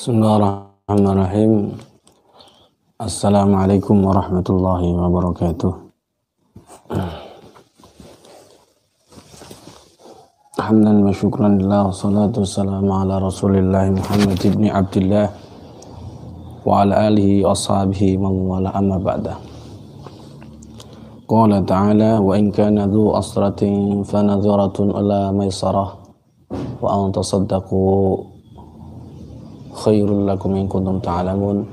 Bismillahirrahmanirrahim. Assalamualaikum warahmatullahi wabarakatuh. Hamdan wa syukran lillah, wassalatu wassalamu ala rasulillah Muhammad ibn Abdillah wa ala alihi wa ashabihi man wala amma ba'da. Qala ta'ala wa in kana dhu asratin fanadhiratun ila maisarah wa an tasaddaqu khairul lakum in kuntum ta'lamun.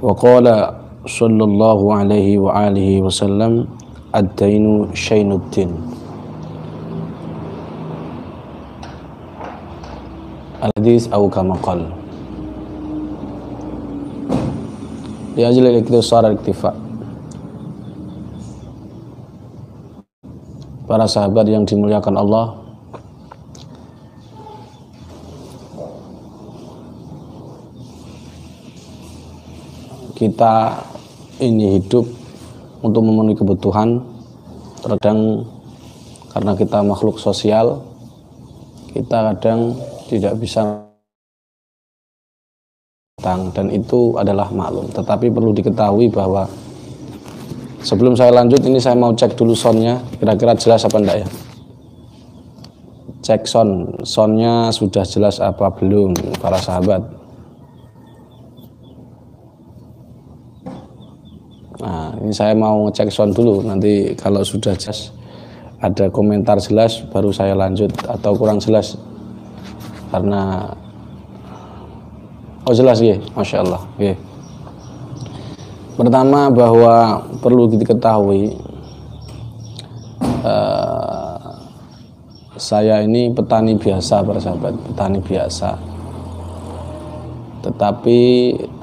Wa qala sallallahu alaihi wa alihi wasallam ad-dainu syainuddin. Al-hadis au kama qala. Li ajli al-iktisar al-iktifa. Para sahabat yang dimuliakan Allah, kita ini hidup untuk memenuhi kebutuhan. Terkadang karena kita makhluk sosial, kita kadang tidak bisa utang, dan itu adalah maklum. Tetapi perlu diketahui bahwa sebelum saya lanjut ini saya mau cek dulu soundnya, kira-kira jelas apa enggak ya. Cek soundnya sudah jelas apa belum para sahabat. Nah, ini saya mau ngecek sound dulu, nanti kalau sudah jelas ada komentar jelas baru saya lanjut, atau kurang jelas karena jelas ya, Masya Allah ya. Pertama, bahwa perlu diketahui saya ini petani biasa para sahabat, petani biasa, tetapi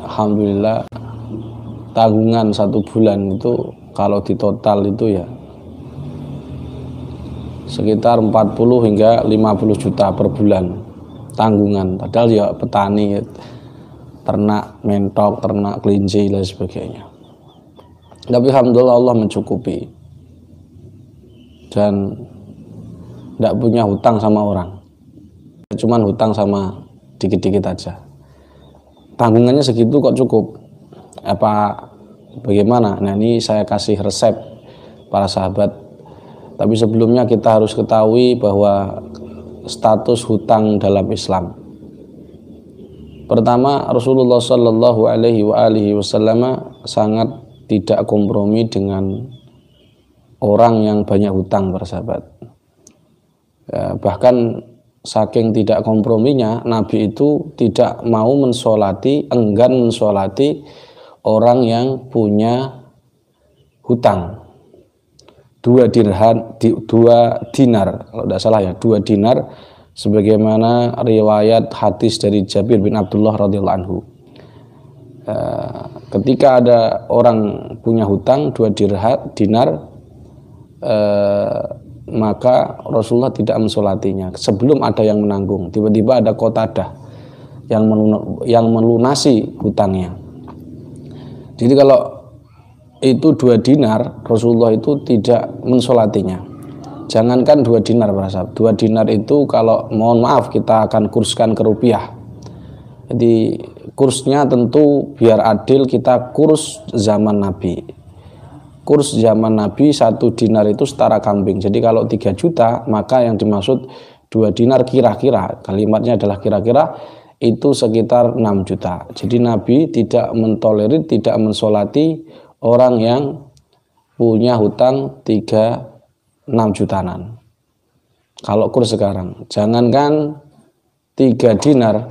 alhamdulillah tanggungan 1 bulan itu kalau di total itu ya sekitar 40 hingga 50 juta per bulan tanggungan. Padahal ya petani, ternak mentok, ternak kelinci dan sebagainya. Tapi alhamdulillah Allah mencukupi dan tidak punya hutang sama orang, cuman hutang sama dikit-dikit aja. Tanggungannya segitu kok cukup apa bagaimana? Nah, ini saya kasih resep para sahabat. Tapi sebelumnya kita harus ketahui bahwa status hutang dalam Islam. Pertama, Rasulullah Shallallahu Alaihi Wasallam sangat tidak kompromi dengan orang yang banyak hutang para sahabat. Ya, bahkan saking tidak komprominya, Nabi itu tidak mau enggan mensolati orang yang punya hutang 2 dinar, kalau tidak salah ya, 2 dinar, sebagaimana riwayat hadis dari Jabir bin Abdullah radhiyallahu anhu. Ketika ada orang punya hutang 2 dinar, maka Rasulullah tidak mensolatinya sebelum ada yang menanggung. Tiba-tiba ada Qatadah yang melunasi hutangnya. Jadi kalau itu 2 dinar, Rasulullah itu tidak mensolatinya. Jangankan 2 dinar para sahabat, 2 dinar itu kalau mohon maaf kita akan kurskan ke rupiah. Jadi kursnya tentu biar adil kita kurs zaman Nabi. Kurs zaman Nabi 1 dinar itu setara kambing. Jadi kalau 3 juta maka yang dimaksud 2 dinar kira-kira, kalimatnya adalah kira-kira, itu sekitar 6 juta. Jadi Nabi tidak mentolerir, tidak mensolati orang yang punya hutang 6 jutaan. Kalau kurs sekarang, jangankan 3 dinar,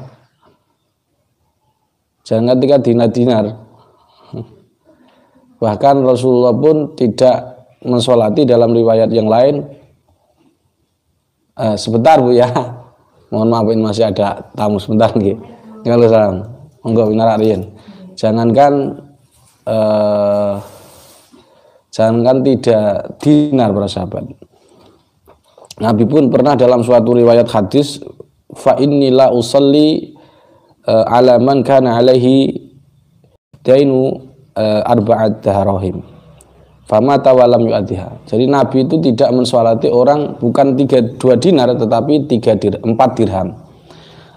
jangan 3 dinar, bahkan Rasulullah pun tidak mensolati dalam riwayat yang lain. Sebentar Bu ya, mohon maaf ini masih ada tamu sebentar lagi. Kalau salam, monggo winararien. Jangankan 3 dinar para sahabat. Nabi pun pernah dalam suatu riwayat hadis, fa inni la usalli ala man kana alaihi dainu arba'at darahim famata walam yu'adhiha. Jadi Nabi itu tidak mensolati orang bukan 2 dinar tetapi 4 dirham.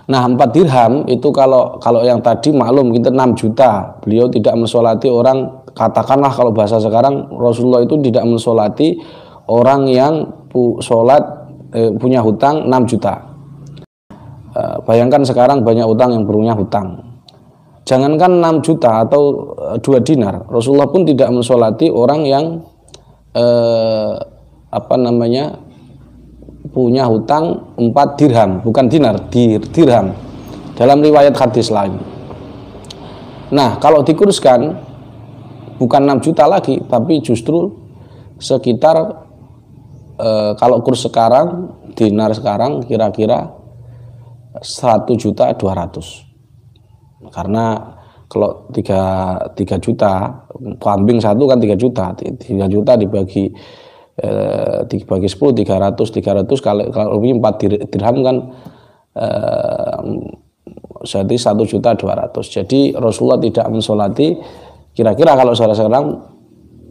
Nah 4 dirham itu kalau yang tadi maklum kita 6 juta, beliau tidak mensolati orang, katakanlah kalau bahasa sekarang Rasulullah itu tidak mensolati orang yang punya hutang 6 juta. Bayangkan sekarang banyak utang yang punya hutang. Jangankan 6 juta atau 2 dinar, Rasulullah pun tidak mensolati orang yang punya hutang 4 dirham, bukan dinar, dirham dalam riwayat hadis lain. Nah kalau dikurskan bukan 6 juta lagi, tapi justru sekitar kalau kurs sekarang, dinar sekarang kira-kira 1.200.000. Karena kalau 3 juta, kambing satu kan 3 juta, 3 juta dibagi 10, 300 kalau lebih 4 dirham kan jadi 1.200.000. Jadi Rasulullah tidak mensolati, kira-kira kalau sekarang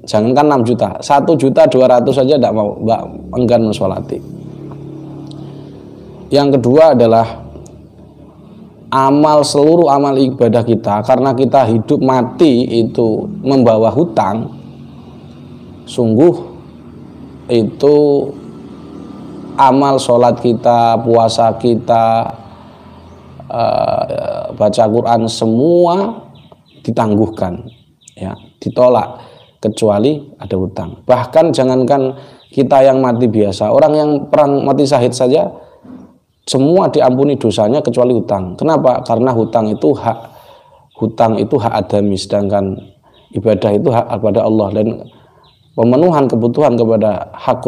jangankan 6 juta, 1.200.000 saja tidak mau, enggan mensolati. Yang kedua adalah seluruh amal ibadah kita, karena kita hidup mati itu membawa hutang, sungguh itu amal sholat kita, puasa kita, baca Quran semua ditangguhkan, ya, ditolak kecuali ada hutang. Bahkan jangankan kita yang mati biasa, orang yang perang mati syahid saja semua diampuni dosanya kecuali hutang. Kenapa? Karena hutang itu hak adami, sedangkan ibadah itu hak kepada Allah, dan pemenuhan kebutuhan kepada hak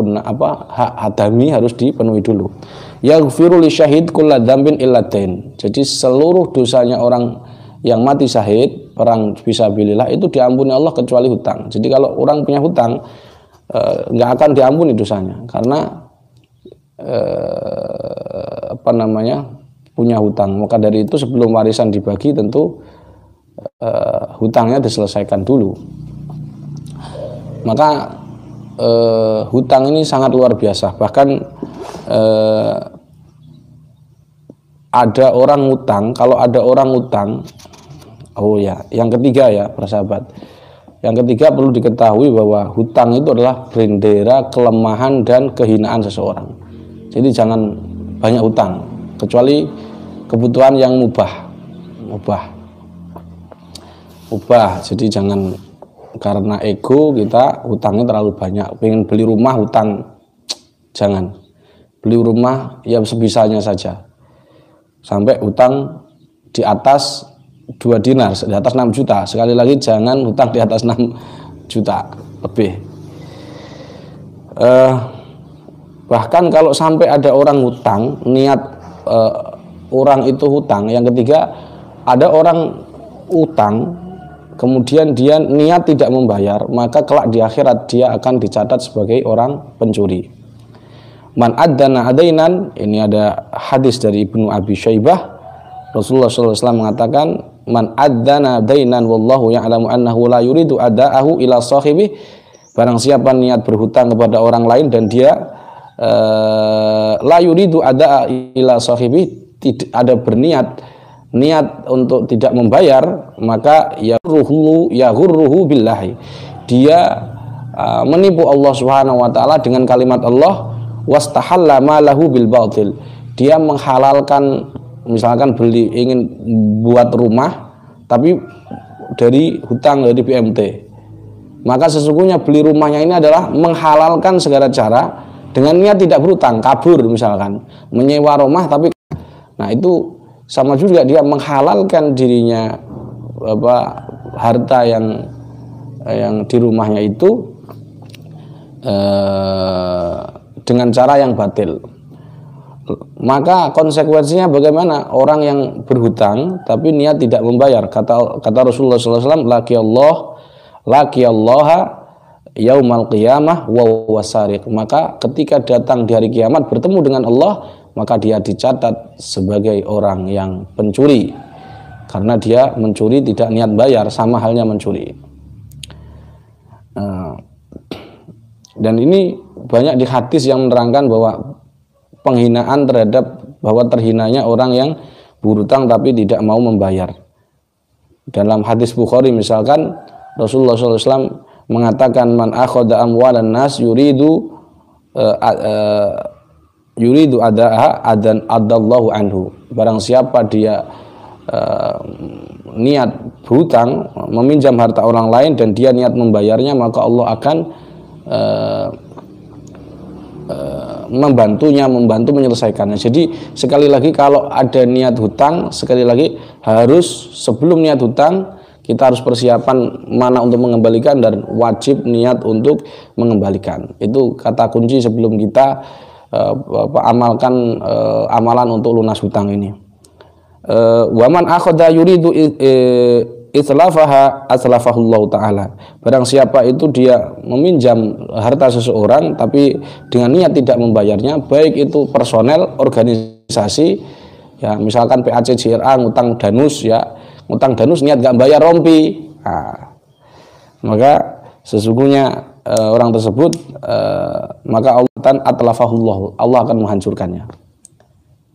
adami harus dipenuhi dulu. Yaghfiru li syahid kulla dzambin illa dain. Jadi seluruh dosanya orang yang mati syahid perang fisabilillah itu diampuni Allah kecuali hutang. Jadi kalau orang punya hutang nggak akan diampuni dosanya, karena punya hutang. Maka dari itu sebelum warisan dibagi tentu hutangnya diselesaikan dulu. Maka hutang ini sangat luar biasa. Bahkan ada orang hutang, kalau ada orang hutang, yang ketiga ya para sahabat, yang ketiga perlu diketahui bahwa hutang itu adalah bendera kelemahan dan kehinaan seseorang. Jadi jangan banyak hutang, kecuali kebutuhan yang mubah. Jadi jangan karena ego kita hutangnya terlalu banyak. Pengen beli rumah hutang, jangan. Beli rumah ya sebisanya saja. Sampai hutang di atas 2 dinar, di atas 6 juta. Sekali lagi jangan hutang di atas 6 juta lebih. Bahkan kalau sampai ada orang hutang, niat orang itu hutang. Yang ketiga, ada orang hutang kemudian dia niat tidak membayar, maka kelak di akhirat dia akan dicatat sebagai orang pencuri. Man addana adainan, ini ada hadis dari Ibnu Abi Syaibah. Rasulullah SAW mengatakan, man addana dainan wallahu ya'lamu annahu la yuridu ada'ahu ila sahibi. Barang siapa niat berhutang kepada orang lain dan dia la yuridu ada'a ila sahibi, tidak ada niat untuk tidak membayar, maka yaghurruhu billahi, dia menipu Allah Subhanahu wa taala dengan kalimat Allah, wastahalla ma lahu bil batil. Dia menghalalkan, misalkan ingin buat rumah tapi dari hutang dari BMT, maka sesungguhnya beli rumahnya ini adalah menghalalkan segala cara dengan niat tidak berhutang, kabur misalkan, menyewa rumah tapi itu sama juga dia menghalalkan dirinya harta yang di rumahnya itu dengan cara yang batil. Maka konsekuensinya bagaimana? Orang yang berhutang tapi niat tidak membayar, kata Rasulullah SAW, laki Allah yaumal qiyamah wa wasariq. Maka ketika datang di hari kiamat bertemu dengan Allah, maka dia dicatat sebagai orang yang pencuri, karena dia mencuri tidak niat bayar, sama halnya mencuri. Dan ini banyak di hadis yang menerangkan bahwa penghinaan terhadap, bahwa terhinanya orang yang berhutang tapi tidak mau membayar. Dalam hadis Bukhari misalkan Rasulullah SAW mengatakan man akhadha amwalan nas yuridu adaha adan adallahu anhu. Barang siapa dia niat berhutang, meminjam harta orang lain dan dia niat membayarnya, maka Allah akan membantu menyelesaikannya. Jadi sekali lagi kalau ada niat hutang, sekali lagi harus sebelum niat hutang kita harus persiapan mana untuk mengembalikan dan wajib niat untuk mengembalikan. Itu kata kunci sebelum kita amalkan amalan untuk lunas hutang ini. Waman akhadha yuridu itlafaha atlafahullahu ta'ala. Barang siapa itu dia meminjam harta seseorang tapi dengan niat tidak membayarnya, baik itu personel, organisasi, ya misalkan PACJRA ngutang danus, ya ngutang danus niat gak bayar rompi, maka sesungguhnya orang tersebut maka Allah atlafahullahu, Allah akan menghancurkannya.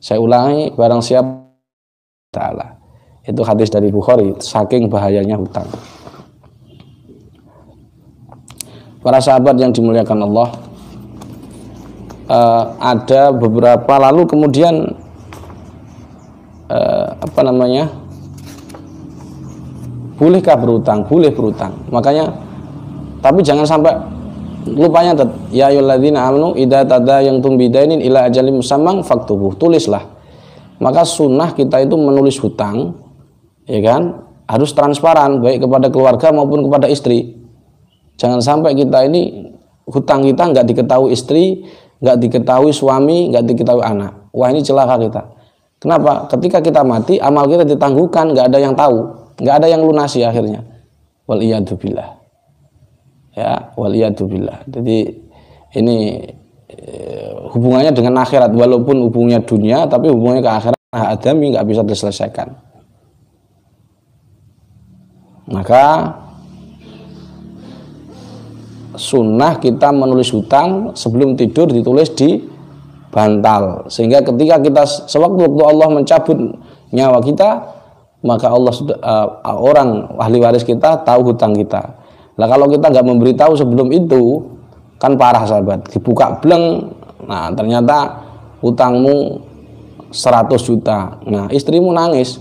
Saya ulangi, barang siapa ta'ala. Itu hadis dari Bukhari, saking bahayanya hutang. Para sahabat yang dimuliakan Allah, ada beberapa lalu kemudian bolehkah berhutang? Boleh berhutang. Makanya, tapi jangan sampai lupanya. Ya ayyuhalladzina amanu idza tadayantum bidainin ila ajalin musamman faktubuh. Tulislah. Maka sunnah kita itu menulis hutang, ya kan, harus transparan baik kepada keluarga maupun kepada istri. Jangan sampai kita ini hutang kita nggak diketahui istri, nggak diketahui suami, nggak diketahui anak. Wah, ini celaka kita. Kenapa? Ketika kita mati, amal kita ditangguhkan, nggak ada yang tahu, nggak ada yang lunasi akhirnya. Wal iyadu billah. Ya, wal iyadu billah. Jadi ini hubungannya dengan akhirat, walaupun hubungannya dunia, tapi hubungannya ke akhirat adami nggak bisa diselesaikan. Maka sunnah kita menulis hutang sebelum tidur ditulis di bantal, sehingga ketika kita sewaktu-waktu Allah mencabut nyawa kita, maka Allah sudah orang ahli waris kita tahu hutang kita. Nah kalau kita nggak memberitahu sebelum itu, kan parah sahabat, dibuka bleng, nah ternyata hutangmu 100 juta. Nah istrimu nangis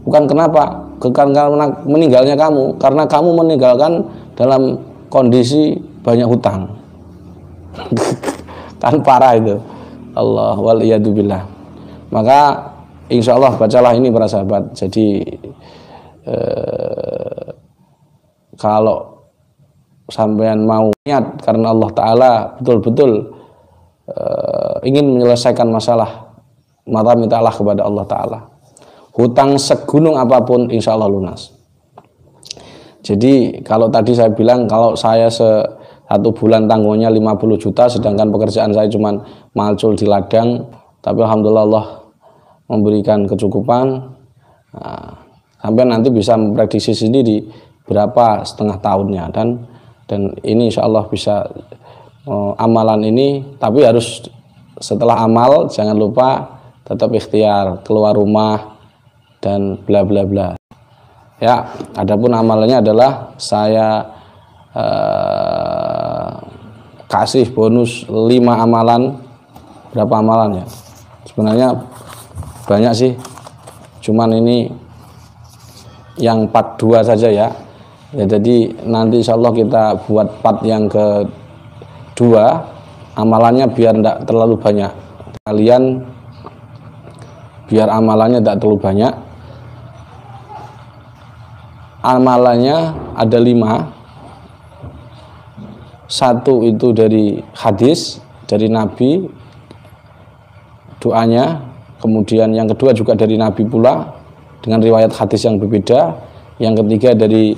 bukan kenapa, karena meninggalnya kamu, karena kamu meninggalkan dalam kondisi banyak hutang. Kan parah itu. Allah wal iyadu billah. Maka insya Allah bacalah ini para sahabat. Jadi kalau sampean mau niat karena Allah Ta'ala betul-betul ingin menyelesaikan masalah, maka mintalah kepada Allah Ta'ala. Hutang segunung apapun insya Allah lunas. Jadi kalau tadi saya bilang kalau saya satu bulan tanggungannya 50 juta, sedangkan pekerjaan saya cuma malcul di ladang, tapi alhamdulillah Allah memberikan kecukupan. Nah, sampai nanti bisa memprediksi sendiri berapa setengah tahunnya, dan ini insya Allah bisa amalan ini, tapi harus setelah amal jangan lupa tetap ikhtiar keluar rumah dan bla bla bla. Ya, adapun amalannya adalah saya kasih bonus 5 amalan. Berapa amalan ya? Sebenarnya banyak sih, cuman ini yang part 2 saja ya. Ya, jadi nanti insya Allah kita buat part yang kedua, amalannya biar tidak terlalu banyak. Kalian biar amalannya tidak terlalu banyak. Amalannya ada 5. 1 itu dari hadis dari Nabi, doanya. Kemudian yang kedua juga dari Nabi pula dengan riwayat hadis yang berbeda. Yang ketiga dari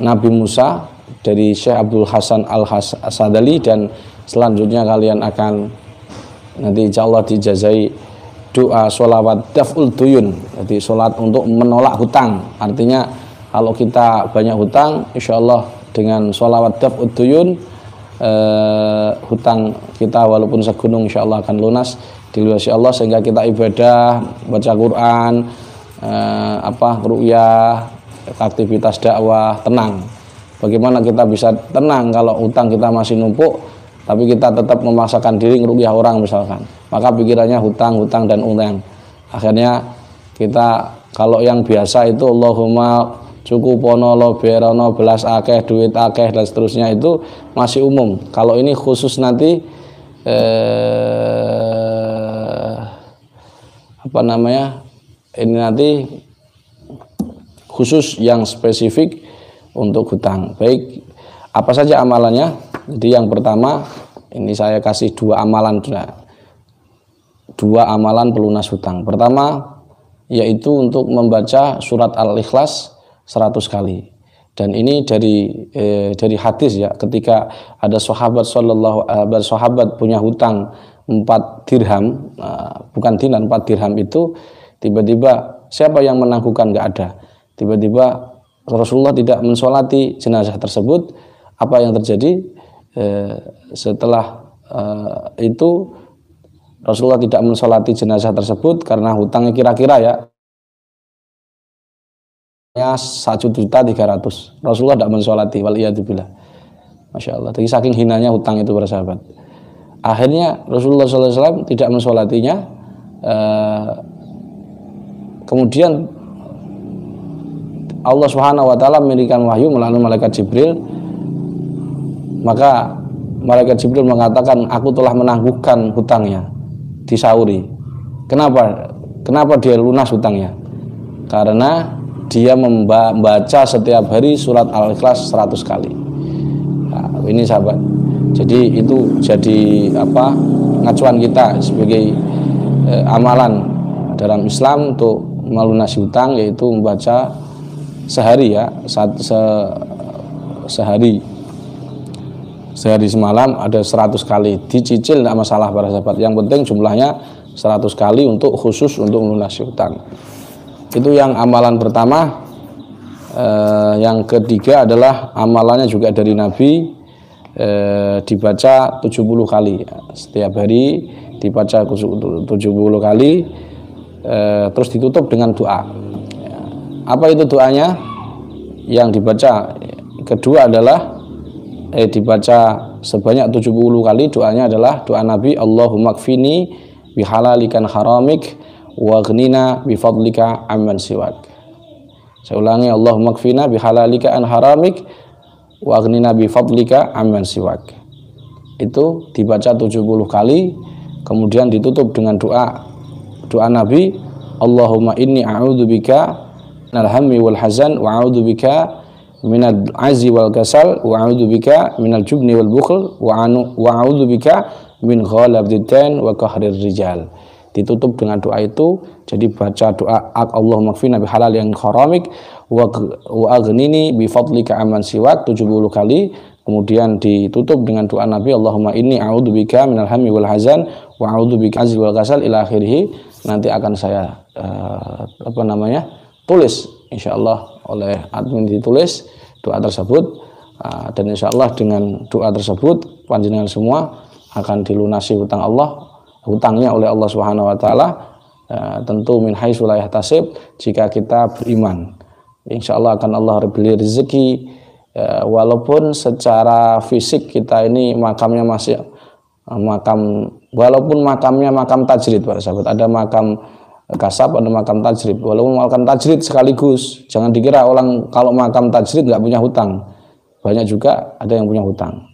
Nabi Musa, dari Syekh Abdul Hasan Al-Sadali, dan selanjutnya kalian akan nanti insya Allah dijazai doa sholawat daf'ul duyun, jadi sholat untuk menolak hutang. Artinya kalau kita banyak hutang, insya Allah dengan sholawat daf'ul duyun hutang kita walaupun segunung insyaallah akan lunas dilunasi Allah, sehingga kita ibadah, baca Quran, ru'yah, aktivitas dakwah tenang. Bagaimana kita bisa tenang kalau utang kita masih numpuk, tapi kita tetap memaksakan diri ngeruqyah orang misalkan, maka pikirannya hutang dan utang. Akhirnya kita kalau yang biasa itu Allahumma cukupono lo berono belas akeh duit akeh dan seterusnya itu masih umum. Kalau ini khusus nanti ini nanti khusus yang spesifik untuk hutang. Baik, apa saja amalannya? Jadi yang pertama ini saya kasih dua amalan pelunas hutang. Pertama yaitu untuk membaca surat Al-Ikhlas 100 kali. Dan ini dari hadis ya, ketika ada sahabat punya hutang 4 dirham, bukan dinar, 4 dirham itu, tiba-tiba siapa yang menangguhkan? Enggak ada. Tiba-tiba Rasulullah tidak mensolati jenazah tersebut. Apa yang terjadi? Setelah itu Rasulullah tidak mensolati jenazah tersebut karena hutangnya kira-kira ya 1.300.000. Rasulullah tidak mensolati, waliyadzubillah. Masya Allah. Jadi saking hinanya hutang itu para sahabat. Akhirnya Rasulullah SAW tidak mensolatinya. Kemudian Allah Subhanahu Wa Taala memberikan wahyu melalui malaikat Jibril. Maka malaikat Jibril mengatakan, aku telah menangguhkan hutangnya. Disauri. Kenapa dia lunas hutangnya? Karena dia membaca setiap hari surat Al-Ikhlas 100 kali. Nah, ini sahabat. Jadi itu jadi ngacuan kita sebagai amalan dalam Islam untuk melunasi hutang, yaitu membaca sehari ya, sehari semalam ada 100 kali. Dicicil tidak masalah para sahabat. Yang penting jumlahnya 100 kali untuk khusus untuk melunasi hutang. Itu yang amalan pertama. Yang ketiga adalah amalannya juga dari Nabi, dibaca 70 kali setiap hari, dibaca 70 kali, terus ditutup dengan doa. Apa itu doanya yang dibaca? Kedua adalah dibaca sebanyak 70 kali. Doanya adalah doa Nabi, Allahumma kfini bihalalikan haramik wa ghnina bifadlika amman siwak. Saya ulangi, Allahumma kfina bihalalika an haramik wa ghnina bifadlika amman siwak. Itu dibaca 70 kali, kemudian ditutup dengan doa Nabi, Allahumma inni a'udzubika minal hammi wal hazan wa a'udzubika minal azzi wal kasal wa a'udzubika minal jubni wal bukhl wa a'udzubika min ghalabid dain wa qahrir rijal. Ditutup dengan doa itu. Jadi baca doa Allahumma kfina bihalal yang haramik wa aghnini bi fadlika amman siwak 70 kali, kemudian ditutup dengan doa Nabi, Allahumma inni a'udzubika minal hammi wal hazan wa a'udzubika azzi wal kasal ila akhirih. Nanti akan saya tulis insyaallah, oleh admin ditulis doa tersebut, dan insyaallah dengan doa tersebut panjenengan semua akan dilunasi hutangnya oleh Allah Subhanahu Wa Taala. Tentu min haitsu la yahtasib, jika kita beriman, insyaallah akan Allah beri rezeki. Walaupun secara fisik kita ini makamnya masih walaupun makamnya makam tajrid para sahabat, ada makam kasab, ada makam tajrid. Walaupun makam tajrid sekaligus, jangan dikira orang kalau makam tajrid nggak punya hutang. Banyak juga ada yang punya hutang.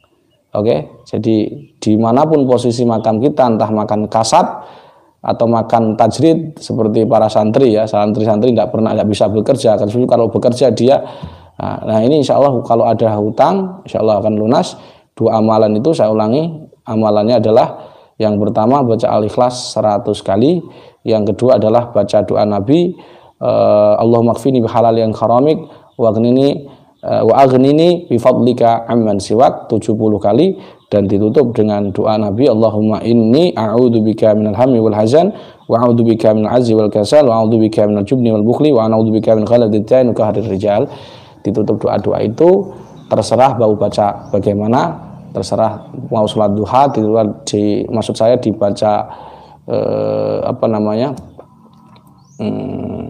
Oke, jadi dimanapun posisi makam kita, entah makan kasab atau makan tajrid, seperti para santri ya, santri nggak bisa bekerja, kan kalau bekerja dia. Nah ini insya Allah kalau ada hutang, insya Allah akan lunas. Dua amalan itu saya ulangi, amalannya adalah yang pertama baca Al-Ikhlas 100 kali, yang kedua adalah baca doa Nabi, Allahumma kfini bihalal yang haramik wa aghnini bifadlika amman siwak 70 kali, dan ditutup dengan doa Nabi, Allahumma inni a'udzubika minal hammi wal hazan wa a'udzubika minal azzi wal kasal wa a'udzubika minal jubni wal bukhli wa a'udzubika min ghalabid dain wa qahrir rijal. Ditutup doa-doa itu, terserah mau baca bagaimana. terserah mau sholat duha maksud saya dibaca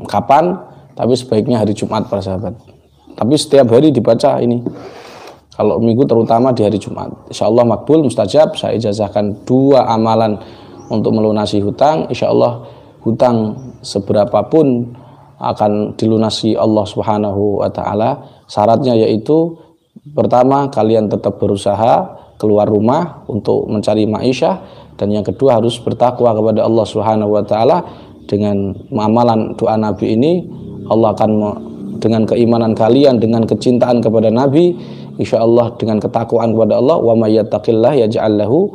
kapan, tapi sebaiknya hari Jumat para sahabat. Tapi setiap hari dibaca ini. Kalau minggu terutama di hari Jumat. Insya Allah makbul, mustajab. Saya ijazahkan 2 amalan untuk melunasi hutang. Insya Allah hutang seberapapun akan dilunasi Allah Subhanahu wa Ta'ala. Syaratnya yaitu pertama, kalian tetap berusaha keluar rumah untuk mencari ma'isyah, dan yang kedua harus bertakwa kepada Allah Subhanahu wa Ta'ala. Dengan amalan doa Nabi ini, Allah akan dengan keimanan kalian, dengan kecintaan kepada Nabi, insya Allah dengan ketakwaan kepada Allah, wa may yattaqillah yaj'al lahu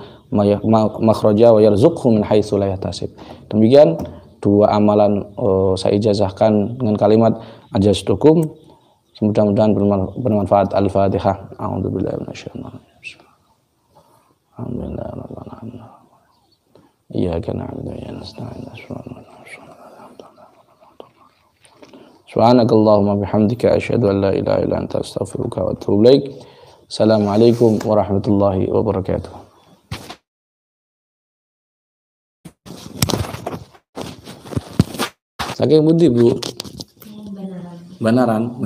makhraja wa yarzuqhu min haitsu la yahtasib. Demikian 2 amalan saya ijazahkan dengan kalimat ajaztukum. Mudah-mudahan bermanfaat. Al-Fatihah. A'udzubillahi minasyaitonir rajim. Alhamdulillahirabbil alamin. Iyyaka na'budu wa iyyaka nasta'in. Subhanakallahumma bihamdika asyhadu an la ilaha illa anta astaghfiruka wa atubu ilaik. Assalamualaikum warahmatullahi wabarakatuh. Saking budi Bu? Benaran.